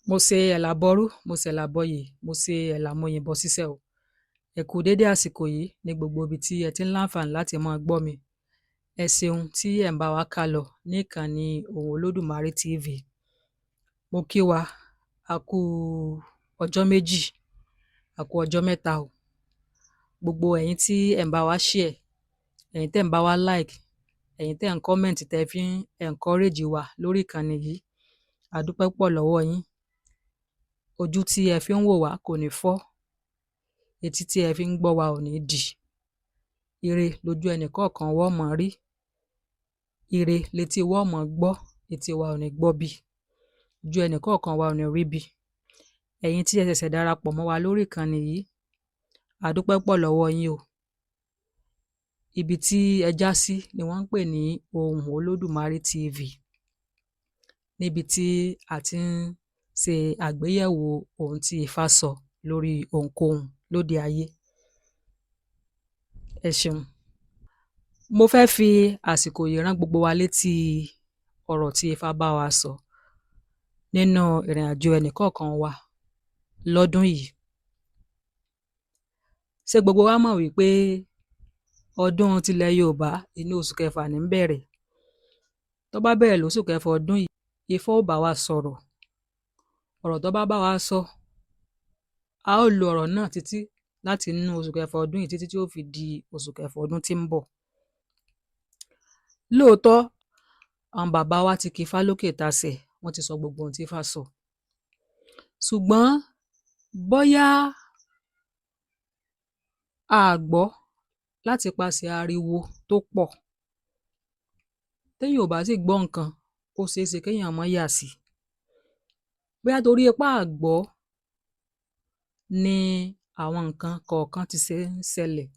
Mo ṣe ẹ̀làbọ́rú, mo ṣẹ̀làbọyè, mo ṣe ẹ̀là mọyìnbọn sísẹ̀ o. Ẹ kú dédé àsìkò yìí ní gbogbo ibi tí ẹ ti ń láǹfààní láti máa gbọ́ mi. Ẹ ṣeun tí ẹ̀ ń bá wa ká lọ ní ìkànnì Ohùn Olódùmarè TV. Mo kí wa, a kú ọjọ́ méjì, a kú ọjọ́ mẹ́ta o. Gbogbo ẹ̀yin tí ẹ̀ ń bá wa share, ẹ̀yin tẹ́ ń bá wa like, ẹ̀yin tẹ́ ń comment tẹ́ fi ń encourage wa lórí ìkànnì yìí. A dúpẹ́ pọ̀ lọ́wọ́ yín. Ojú tí ẹ fi ń wò wá kò ní fọ́, etí tí ẹ fi ń gbọ́ wa ò ní dì. Ire lójú ẹnì kọ̀ọ̀kan wa ó máa rí, ire létí wa ó máa gbọ́, etí wa ò ní gbọ́ bí, ojú ẹnì kọ̀ọ̀kan wa ò ní rí bí. Ẹ̀yin tí ẹ ṣẹ̀ṣẹ̀ darapọ̀ mọ́ wa lórí ìkànnì yìí, a dúpẹ́ pọ̀ lọ́wọ́ yín o. Ibi tí ẹ já sí ni wọ́n ń pè ní Ohùn Olódùmarè TV, níbi tí a ti ń ṣe àgbéyẹ̀wò ohun tí Ifá sọ lórí ohunkóhun lóde ayé. Ẹ ṣeun. Mo fẹ́ fi àsìkò yìí rán gbogbo wa létí ọ̀rọ̀ tí Ifá bá wa sọ nínú ìrìn àjò ẹnìkọ̀ọ̀kan wa lọ́dún yìí. Ṣé gbogbo wa mọ̀ wípé ọdún tilẹ̀ Yorùbá inú oṣù kẹfà ní ń bẹ̀rẹ̀? Tó bá bẹ̀rẹ̀ lóṣù kẹfà ọdún yìí, Ifá ó bá wa sọ̀rọ̀. Ọ̀rọ̀ tó bá wa sọ, a ó lo ọ̀rọ̀ náà títí láti inú oṣù kẹfà ọdún yìí títí tí ó fi di oṣù kẹfà ọdún tí ń bọ̀. Lóòótọ́, àwọn bàbá wa ti kí Ifá lókè tasẹ̀, wọ́n ti sọ gbogbo ohun tí Ifá sọ. Ṣùgbọ́n bóyá a gbọ́ láti pasẹ̀ ariwo tó pọ̀. Téèyàn ò bá sì gbọ́ nǹkan, ó ṣeé ṣe kéèyàn má yà sí. Bóyá torí ipá àgbọ́ ni àwọn nǹkan kọ̀ọ̀kan ti ṣe ń ṣẹlẹ̀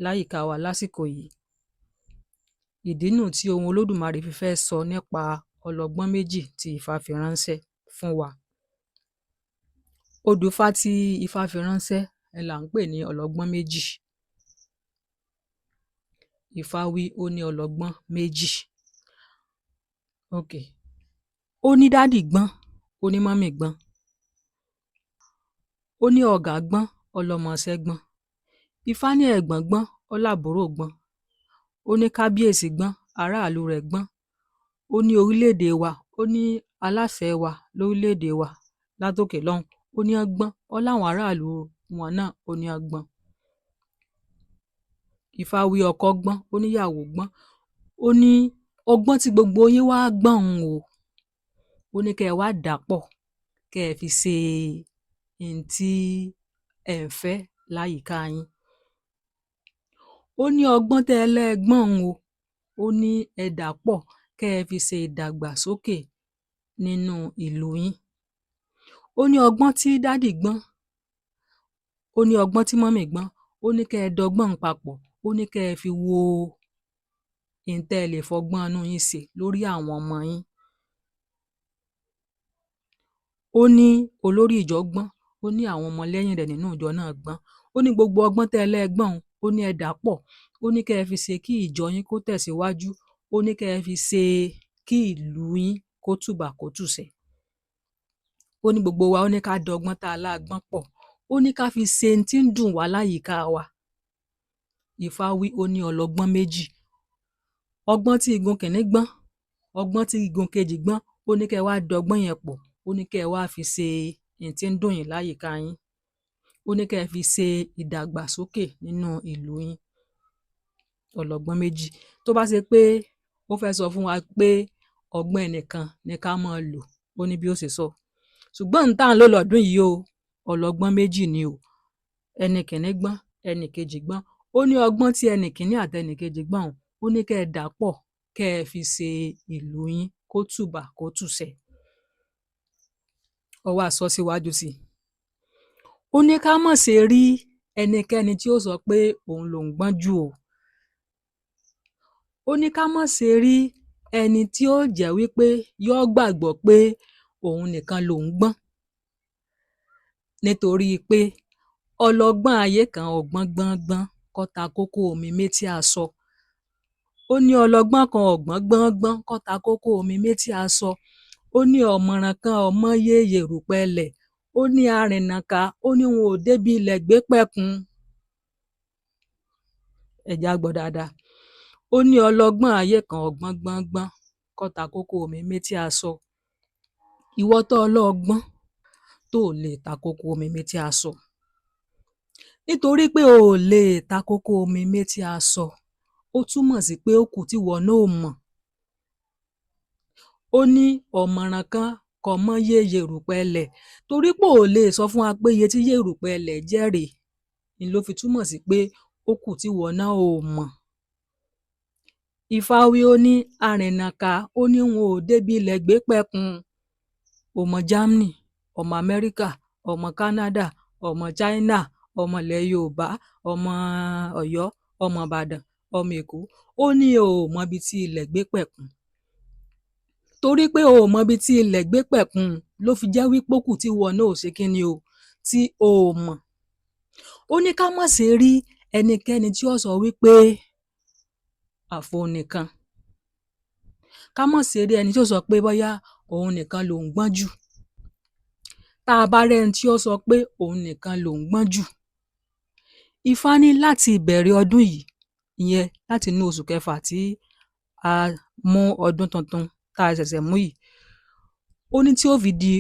láyìíká wa lásìkò yìí. Ìdí nù tí Ohùn Olódùmarè fi fẹ́ sọ nípa ọlọ́gbọ́n méjì tí Ifá fi ránṣẹ́ fún wa. Odù Ifá tí Ifá fi ránṣẹ́ là ń pè ní ọlọ́gbọ́n méjì. Ifá wí ó ní ọlọ́gbọ́n méjì. Okay. Ó ní dádì gbọ́n, ó ní mọ́mì gbọ́n. Ó ní ọ̀gá gbọ́n, ọlọ́mọọṣẹ́ gbọ́n. Ifá ní ẹ̀gbọ́n gbọ́n, ọlábùúrò gbọ́n. Ó ní kábíyèsí gbọ́n, aráàlú rẹ̀ gbọ́n. Ó ní orílẹ̀-èdè wa, ó ní aláṣẹ wa lórílẹ̀-èdè wa látòkè lọ́hùn, ó ní wọ́n gbọ́n, ó láwọn aráàlú wọn náà ó ní wọ́n gbọ́n. Ifá wí ọkọ gbọ́n, ó níyàwó gbọ́n. Ó ní ọgbọ́n tí gbogbo yín wá gbọ́n o, ó ní kẹ́ ẹ wá dàápọ̀, kẹ́ ẹ fi ṣe ohun tí ẹ ń fẹ́ láyìíká yín. Ó ní ọgbọ́n tẹ́ ẹ lẹ́gbọ́n o, ó ní ẹ dàápọ̀ kẹ́ ẹ fi ṣe ìdàgbàsókè nínú ìlú yín. Ó ní ọgbọ́n tí dádì gbọ́n, ó ní ọgbọ́n tí mọ́mì gbọ́n, ó ní kẹ́ ẹ dọgbọ́n papọ̀, ó ní kẹ́ ẹ fi wo ohun tẹ́ ẹ lè fọgbọ́n inú yín ṣe lórí àwọn ọmọ yín. Ó ní olórí ìjọ gbọ́n, ó ní àwọn ọmọlẹ́yìn rẹ̀ nínú ìjọ náà gbọ́n. Ó ní gbogbo ọgbọ́n tẹ́ ẹ lẹ́gbọ́n, ó ní ẹ dàápọ̀, ó ní kẹ́ ẹ fi ṣe kí ìjọ yín kó tẹ̀síwájú, ó ní kẹ́ ẹ fi ṣe kí ìlú yín kó tùbà kó tùṣẹ́. Ó ní gbogbo wa, ó ní ká dọgbọ́n tá a lágbọ́n pọ̀, ó ní ká fi ṣe ohun tí ń dùn wá láyìíká wa. Ifá wí ó ní ọlọ́gbọ́n méjì. Ọgbọ́n tí igun kìíní gbọ́n, ọgbọ́n tí igun kejì gbọ́n, ó ní kẹ́ ẹ wá dọgbọ́n yẹn pọ̀, ó ní kẹ́ ẹ wá fi ṣe ohun tí ń dùn yín láyìíká yín. Ó ní kẹ́ ẹ fi ṣe ìdàgbàsókè nínú ìlú yín. Ọlọ́gbọ́n méjì. Tó bá ṣe pé ó fẹ́ sọ fún wa pé ọgbọ́n ẹnìkan ni ká máa lò, ó ní bí ó ṣe sọ. Ṣùgbọ́n ohun tá à ń lò lọ́dún yìí o, ọlọ́gbọ́n méjì ni o. Ẹnì kìíní gbọ́n, ẹnì kejì gbọ́n. Ó ní ọgbọ́n tí ẹnì kìíní àti ẹnì kejì gbọ́n, ó ní kẹ́ ẹ dàápọ̀, kẹ́ ẹ fi ṣe ìlú yín kó tùbà kó tùṣẹ́. Ó wá sọ síwájú sí i. Ó ní ká má ṣe rí ẹnikẹ́ni tí ó sọ pé òun lòún gbọ́n jù o. Ó ní ká má ṣe rí ẹni tí ó jẹ́ wípé yóò gbàgbọ́ pé òun nìkan lòún gbọ́n. Nítorí pé ọlọ́gbọ́n ayé kan ò gbọ́n gbọ́ngbọ́n kó ta kókó omi métí aṣọ. Ó ní ọlọ́gbọ́n kan ò gbọ́n gbọ́ngbọ́n kó ta kókó omi métí aṣọ. ó ní ọ̀mọ̀ràn kan ọmọ yé yèrùpẹ̀ lẹ̀, ó ní arìnàká, ó ní wọn ò débi ilẹ̀ gbé pẹ̀kun. Ẹ jẹ́ á gbọ́ dáadáa. Ó ní ọlọ́gbọ́n ayé kan ọgbọ́n gbọ́ngbọ́n kọ́ ta kókó omi métí aṣọ. Ìwọ tó ọlọ́gbọ́n tó ò lè ta kókó omi métí aṣọ. Nítorí pé o ò lè ta kókó omi métí aṣọ, ó túmọ̀ sí pé ó kù tíwọ náà ò mọ̀. Ó ní ọ̀mọ̀ràn kan kò mọ iye yèrùpẹ̀ lẹ̀, torí pé ò lè sọ fún wa pé iye tí yèrùpẹ̀ lẹ̀ jẹ́ rèé, ni ló fi túmọ̀ sí pé ó kù tíwọ náà ò mọ̀. Ifá wí, ó ní arìnàká, ó ní wọn ò débi ilẹ̀ gbé pẹ̀kun. Ọmọ Germany, ọmọ America, ọmọ Canada, ọmọ China, ọmọ ilẹ̀ Yorùbá, ọmọ Ọ̀yọ́, ọmọ Ìbàdàn, ọmọ Èkó, ó ní o ò mọbi tí ilẹ̀ gbé pẹ̀kun. Torí pé o ò mọbi tí ilẹ̀ gbé pẹ̀kun ló fi jẹ́ wípé ó kù tíwọ náà ò ṣe kíni o, tí o ò mọ̀. Ó ní ká má ṣe rí ẹnikẹ́ni tí ó sọ wípé àfòun nìkan. Ká má ṣe rí ẹni tí ó sọ pé bóyá òun nìkan lòún gbọ́n jù. Tá a bá rẹ́ni tí ó sọ pé òun nìkan lòún gbọ́n jù, Ifá ní láti ìbẹ̀rẹ̀ ọdún yìí, ìyẹn láti inú oṣù kẹfà tí a mú ọdún tuntun tá a ṣẹ̀ṣẹ̀ mú yìí, ó ní tí ó fi di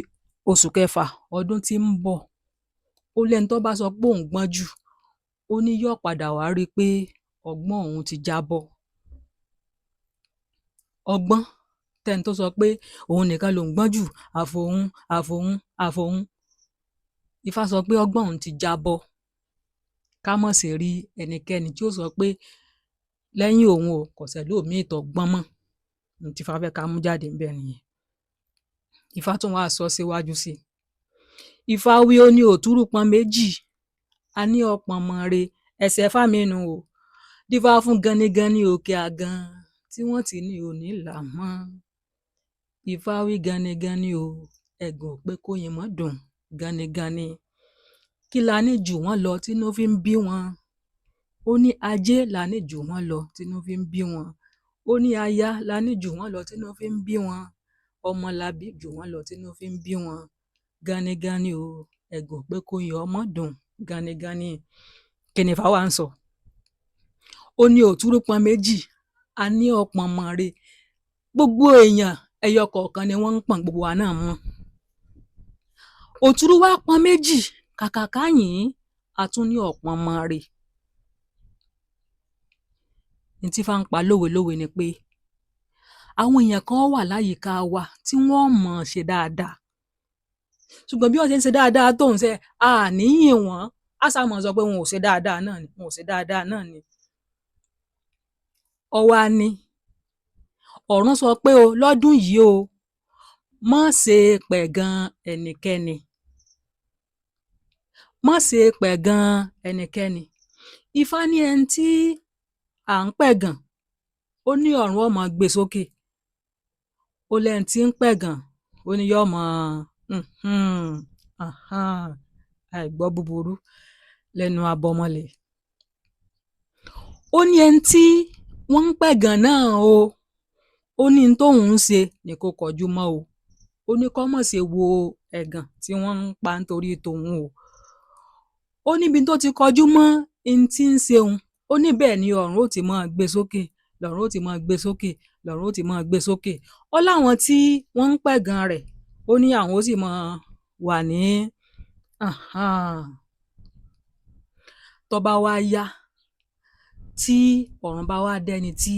oṣù kẹfà ọdún tí ń bọ̀, ó lẹ́ni tó bá sọ pé òun gbọ́n jù, ó ní yóò padà wá rí i pé ọgbọ́n òun ti jábọ́. Ọgbọ́n tẹ́ni tó sọ pé òun nìkan lòún gbọ́n jù, àfòun, àfòun, àfòun, Ifá sọ pé ọgbọ́n òun ti jábọ́. Ká má ṣe rí ẹnikẹ́ni tí ó sọ pé lẹ́yìn òun o, kò sẹ́lòmíì tó gbọ́n mọ́. Ohun tí Ifá fẹ́ ká mú jáde ńbẹ̀ nìyẹn. Ifá tún wá sọ síwájú sí i. Ifá wí, ó ní òtúrú pọn méjì, a ní ọ̀pọ̀nmọ̀re, ẹsẹ̀ Ifá mi nù o. Dífá fún ganigani òkè àgan, tí wọ́n tì ní òní là mọ́. Ifá wí ganigani o, ẹ̀gàn ò pé kóyin mọ́ dùn ganigani. Kí la ní jù wọ́n lọ tínú fi ń bí wọn? Ó ní ajé la ní jù wọ́n lọ tínú fi ń bí wọn. Ó ní aya la ní jù wọ́n lọ tínú fi ń bí wọn. Ọmọ la bí jù wọ́n lọ tínú fi ń bí wọn. Ganigani o, ẹ̀gàn ò pé kóyin ọmọ dùn ganigani. Kí ni Ifá wá ń sọ? Ó ní òtúrú pọn méjì, a ní ọ̀pọ̀nmọ̀re. Gbogbo èèyàn ẹyọ kọ̀ọ̀kan ni wọ́n ń pọ̀n, gbogbo wa náà mọ̀. Òtúrú wá pọn méjì, kàkà ká yìn, a tún ní ọ̀pọ̀nmọ̀re. Ní tí Ifá ń pa lówe ni pé àwọn èèyàn kan wà láyìíká wa tí wọ́n mọ̀ ṣe dáadáa. Ṣùgbọ́n bí wọ́n ṣe ń ṣe dáadáa tóun ṣe, a ní yìn wọ́n, a sá mọ̀ sọ pé wọn ò ṣe dáadáa náà ni, wọn ò ṣe dáadáa náà ni. Ó wá ní ọ̀run sọ pé o, lọ́dún yìí o, má ṣe pẹ̀gàn ẹnikẹ́ni. Má ṣe pẹ̀gàn ẹnikẹ́ni. Ifá ní ẹni tí à ń pẹ̀gàn, ó ní ọ̀run ó máa gbé sókè. Ó lẹ́ni tí ń pẹ̀gàn, ó ní yóò máa àìgbọ́ búburú lẹ́nu abọmọlẹ̀. Ó ní ẹni tí wọ́n ń pẹ̀gàn náà o, ó ní n tóun ń ṣe ni kó kọjú mọ́ o. Ó ní kó má ṣe wo ẹ̀gàn tí wọ́n ń pa nítorí tòun o. Ó níbi tó ti kọjú mọ́ n tí ń ṣe òun, ó ní bẹ́ẹ̀ ni ọ̀run ó ti máa gbé sókè, lọ́run ó ti máa gbé sókè, lọ́run ó ti máa gbé sókè. Ó láwọn tí wọ́n ń pẹ̀gàn rẹ̀, ó ní àwọn ó sì máa wà ní tó bá wá yá, tí ọ̀run bá wá dẹ́ni tí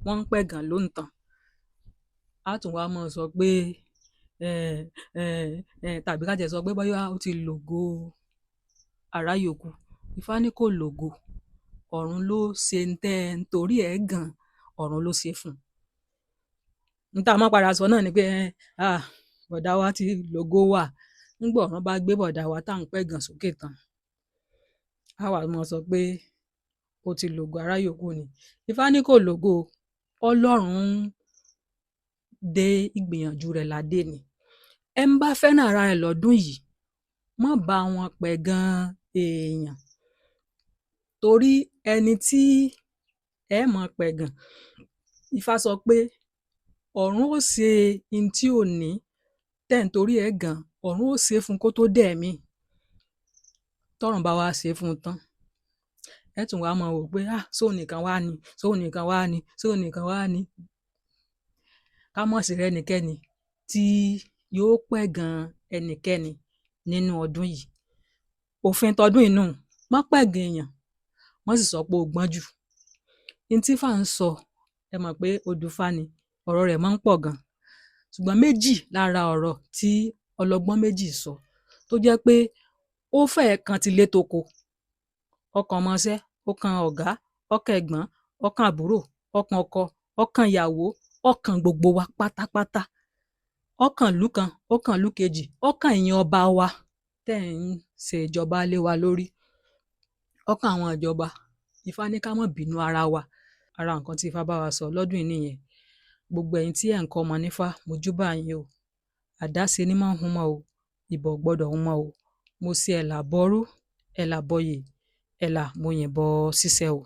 wọ́n ń pẹ̀gàn lóǹtàn, á tún wá máa sọ pé tàbí ká tiẹ̀ sọ pé bóyá ó ti lògo ará yòókù. Ifá ní kò lògo, ọ̀run ló ṣe ń tẹ́ ẹ ń torí ẹ̀ gàn, ọ̀run ló ṣe fún un. N tá a máa padà sọ náà ni pé bọ̀dá wa ti lògo wà, nígbà ọ̀run bá gbé bọ̀dá wa tá à ń pẹ̀gàn sókè tán, á wá máa sọ pé ó ti lògo ará yòókù ni. Ifá ní kò lògo, Ọlọ́run dé ìgbìyànjú rẹ̀ ládé ni. Ẹ ń bá fẹ́ràn ara rẹ̀ lọ́dún yìí, má bá wọn pẹ̀gàn èèyàn. Torí ẹni tí ẹ máa pẹ̀gàn, Ifá sọ pé ọ̀run ó ṣe n tí ò ní tẹ̀ ń torí ẹ̀ gàn, ọ̀run ó ṣe é fún un kó tó dẹ̀mí. Tọ́run bá wá ṣe é fún un tán, ẹ tún wá máa wò pé sóun nìkan wá ni, sóun nìkan wá ni, sóun nìkan wá ni. Ká mọ̀ sí rẹ́nikẹ́ni tí yóò pẹ̀gàn ẹnikẹ́ni nínú ọdún yìí. Òfin tọdún yìí nù, má pẹ̀gàn èèyàn, má sì sọ pé o gbọ́n jù. N tí Ifá ń sọ, ẹ mọ̀ pé odùfá ni, ọ̀rọ̀ rẹ̀ máa ń pọ̀ gan. Ṣùgbọ́n méjì lára ọ̀rọ̀ tí ọlọ́gbọ́n méjì sọ tó jẹ́ pé ó fẹ́ẹ̀ kan tilé toko, ó kan ọmọọṣẹ́, ó kan ọ̀gá, ó kan ẹ̀gbọ́n, ó kan àbúrò, ó kan ọkọ, ó kan ìyàwó, ó kan gbogbo wa pátápátá. Ó kan ìlú kan, ó kan ìlú kejì, ó kan ẹ̀yin ọba wa tẹ́ ẹ̀ ń ṣe ìjọba lé wa lórí. Ó kan àwọn ìjọba. Ifá ní ká má bínú ara wa. Ara nǹkan tí Ifá bá wa sọ lọ́dún yìí nìyẹn. Gbogbo ẹ̀yin tí ẹ̀ ń kọ́ ọmọ nífá, mo júbà yín o. Àdáṣe ní máa ń hun mọ́ o, ìbà ò gbọ́dọ̀ hun mọ́ o. Mo ṣe ẹ̀là bọ́rú, ẹ̀là bọyè, ẹ̀là mo yìnbọn ṣíṣẹ́ o.